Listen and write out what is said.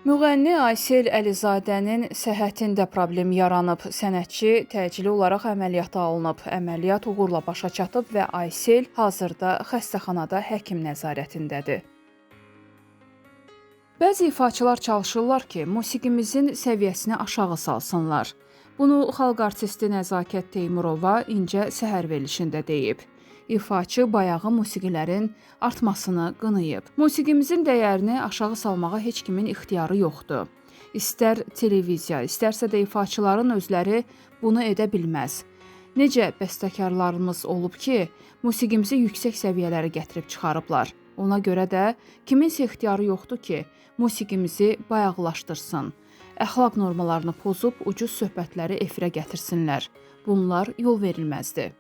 Müğənni Aysel Əlizadənin səhhətində problem yaranıb. Sənətçi təcili olaraq əməliyyata alınıb. Əməliyyat uğurla başa çatıb və Aysel hazırda xəstəxanada həkim nəzarətindədir. Bəzi ifaçılar çalışırlar ki, musiqimizin səviyyəsini aşağı salsınlar. Bunu xalq artisti Nəzakət Teymurova incə səhər verilişində deyib. İfaçı bayağı musiqilərin artmasını qınayıb. Musiqimizin dəyərini aşağı salmağa heç kimin ixtiyarı yoxdur. İstər televiziya, istərsə də ifaçıların özləri bunu edə bilməz. Necə bəstəkarlarımız olub ki, musiqimizi yüksək səviyyələrə gətirib çıxarıblar. Ona görə də kiminsə ixtiyarı yoxdur ki, musiqimizi bayağılaşdırsın. Əxlaq normalarını pozub ucuz söhbətləri efirə gətirsinlər. Bunlar yol verilməzdir.